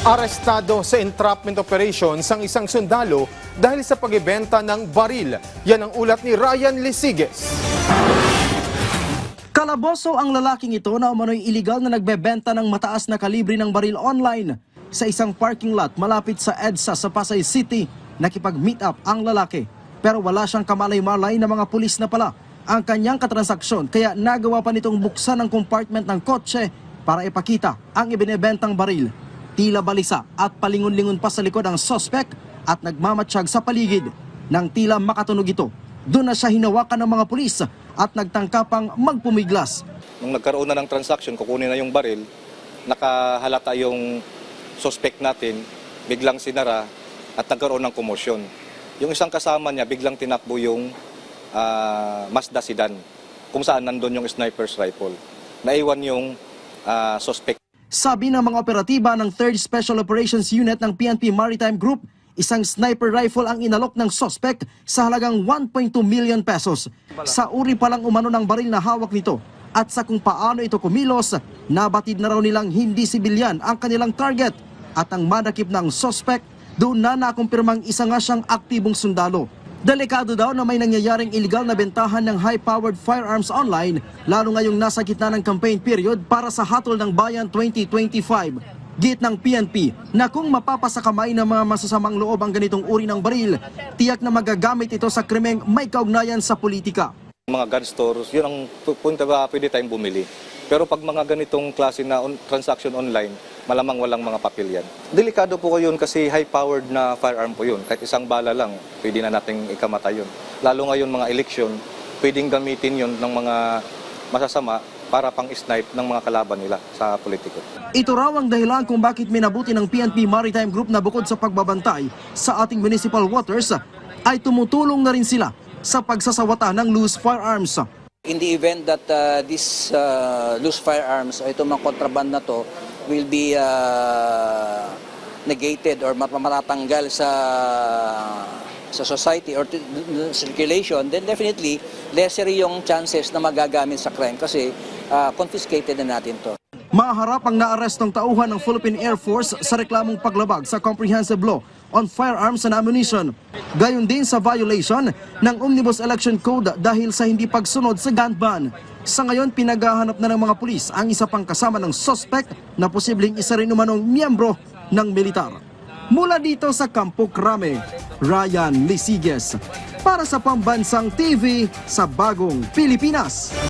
Arestado sa entrapment operations ang isang sundalo dahil sa pagbebenta ng baril. Yan ang ulat ni Ryan Lisiges. Kalaboso ang lalaking ito na umano'y iligal na nagbebenta ng mataas na kalibre ng baril online. Sa isang parking lot malapit sa EDSA sa Pasay City, nakipag-meet up ang lalaki. Pero wala siyang kamalay-malay na mga pulis na pala ang kanyang katransaksyon, kaya nagawa pa nitong buksan ang compartment ng kotse para ipakita ang ibinebentang baril. Tila balisa at palingon-lingon pa sa likod ang suspect at nagmamatsyag sa paligid. Nang tila makatunog ito, doon na siya hinawakan ng mga pulis at nagtangkapang magpumiglas. Nung nagkaroon na ng transaction, kukunin na yung baril, nakahalata yung suspect natin, biglang sinara at nagkaroon ng komosyon. Yung isang kasama niya, biglang tinakbo yung Mazda sedan, kung saan nandun yung sniper's rifle. Naiwan yung suspect. Sabi ng mga operatiba ng 3rd Special Operations Unit ng PNP Maritime Group, isang sniper rifle ang inalok ng suspect sa halagang 1.2 million pesos. Sa uri pa lang umano ng baril na hawak nito at sa kung paano ito kumilos, nabatid na raw nilang hindi sibilyan ang kanilang target. At ang madakip ng suspect, doon na nakumpirmang isa nga siyang aktibong sundalo. Delikado daw na may nangyayaring iligal na bentahan ng high-powered firearms online, lalo ngayong nasa gitna ng campaign period para sa Hatol ng Bayan 2025. Git ng PNP na kung mapapasakamay ng mga masasamang loob ang ganitong uri ng baril, tiyak na magagamit ito sa krimeng may kaugnayan sa politika. Mga gun stores, yun ang punta ba pwede tayong bumili. Pero pag mga ganitong klase na transaction online, malamang walang mga papel yan. Delikado po yun kasi high-powered na firearm po yun. Kahit isang bala lang, pwede na nating ikamatay yun. Lalo ngayon mga eleksyon, pwedeng gamitin yun ng mga masasama para pang-snipe ng mga kalaban nila sa politiko. Ito raw ang dahilan kung bakit minabuti ng PNP Maritime Group na bukod sa pagbabantay sa ating municipal waters, ay tumutulong na rin sila sa pagsasawata ng loose firearms. In the event that this loose firearms o itong mga kontraband na to will be negated or matatanggal sa society or circulation, then definitely lesser yung chances na magagamit sa crime kasi confiscated na natin to. Maharap ang naarestong tauhan ng Philippine Air Force sa reklamong paglabag sa Comprehensive Law on Firearms and Ammunition. Gayon din sa violation ng Omnibus Election Code dahil sa hindi pagsunod sa gun ban. Sa ngayon, pinaghahanap na ng mga pulis ang isa pang kasama ng suspect na posibleng isa rin umanong miyembro ng militar. Mula dito sa Campo Crame, Ryan Lisiges para sa Pambansang TV sa Bagong Pilipinas.